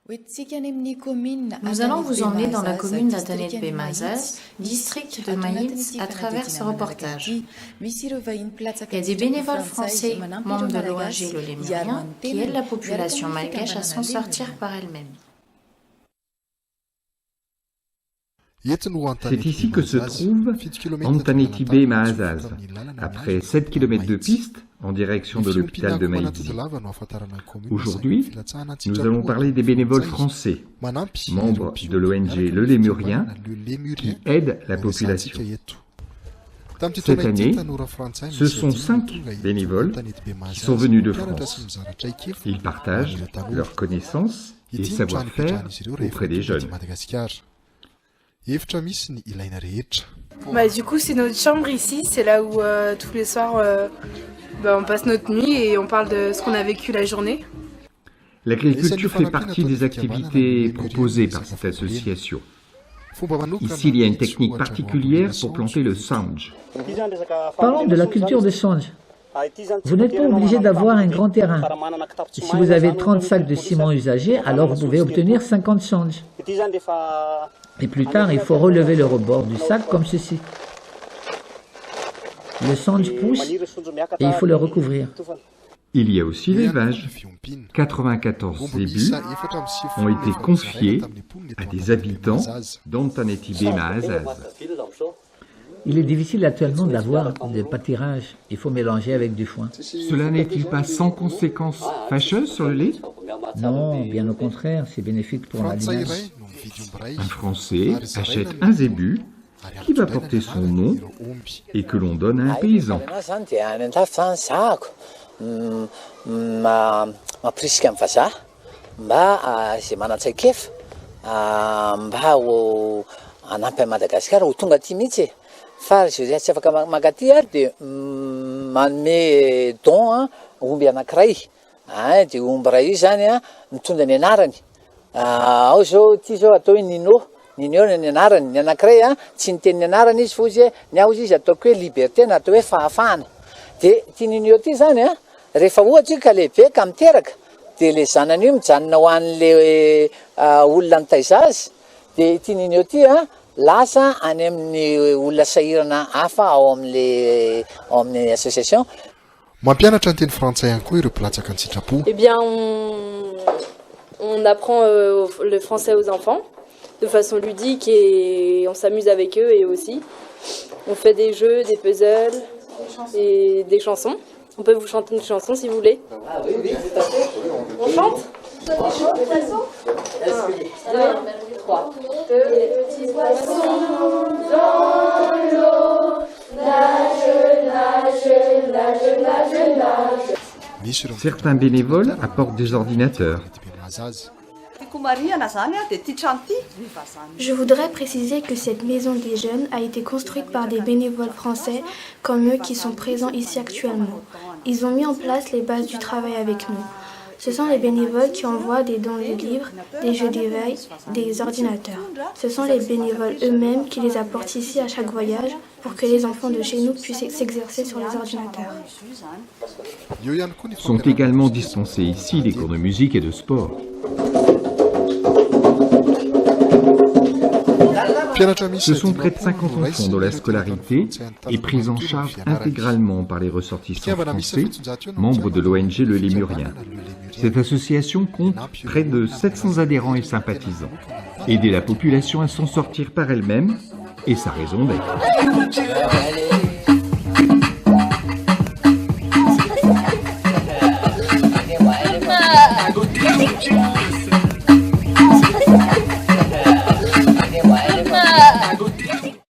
Nous allons vous emmener dans la commune d'Atanetbe Mazaz, district de Maïz, à travers ce reportage. Il y a des bénévoles français, membres de l'ONG Le Lémurien, qui aident la population malgache à s'en sortir par elle-même. C'est ici que se trouve Antanetbe Mazaz. Après 7 km de piste, en direction de l'hôpital de Maïzi. Aujourd'hui, nous allons parler des bénévoles français, membres de l'ONG Le Lémurien, qui aident la population. Cette année, ce sont 5 bénévoles qui sont venus de France. Ils partagent leurs connaissances et savoir-faire auprès des jeunes. Du coup, c'est notre chambre ici, c'est là où tous les soirs on passe notre nuit et on parle de ce qu'on a vécu la journée. L'agriculture fait partie des activités proposées par cette association. Ici, il y a une technique particulière pour planter le sanj. Parlons de la culture de sanj. Vous n'êtes pas obligé d'avoir un grand terrain. Si vous avez 30 sacs de ciment usagés, alors vous pouvez obtenir 50 sanj. Et plus tard, il faut relever le rebord du sac comme ceci. Le sanj pousse et il faut le recouvrir. Il y a aussi l'élevage. 94 zébus ont été confiés à des habitants d'Antanetbe Mazaz. Il est difficile actuellement d'avoir de pâturage. Il faut mélanger avec du foin. Cela n'est-il pas sans conséquences fâcheuses sur le lait? Non, bien au contraire, c'est bénéfique pour l'animal. Un Français achète un zébu qui va porter son nom et que l'on donne à un paysan. Nino ny anarany, ny anankiray tsy niteny ny anarany izy fa izy niaozy izy ataoko hoe liberté na atao hoe fahafahana. De ty Nino ty zany rehefa ohatra ka lehibe ka miteraka de le zanany io mijanona ho an'le olona nitaiza azy de ty Nino ty lasa any amin'ny olona sahirana hafa ao amin'ny association. Mampianatra ny teny frantsay ihany koa ireo mpilatsaka ny sitrapo. Eh bien, on apprend le français aux enfants de façon ludique et on s'amuse avec eux et aussi. On fait des jeux, des puzzles et des chansons. On peut vous chanter une chanson si vous voulez. Ah oui, oui, tout à fait. On chante? Des poissons. 1, 2, 3. Petits poissons dans l'eau, nage, nage, nage, nage. Certains bénévoles apportent des ordinateurs. Je voudrais préciser que cette maison des jeunes a été construite par des bénévoles français comme eux qui sont présents ici actuellement. Ils ont mis en place les bases du travail avec nous. Ce sont les bénévoles qui envoient des dons de livres, des jeux d'éveil, des ordinateurs. Ce sont les bénévoles eux-mêmes qui les apportent ici à chaque voyage pour que les enfants de chez nous puissent s'exercer sur les ordinateurs. Sont également dispensés ici des cours de musique et de sport. Ce sont près de 50 enfants dont la scolarité est prise en charge intégralement par les ressortissants français, membres de l'ONG Le Lémurien. Cette association compte près de 700 adhérents et sympathisants. Aider la population à s'en sortir par elle-même est sa raison d'être.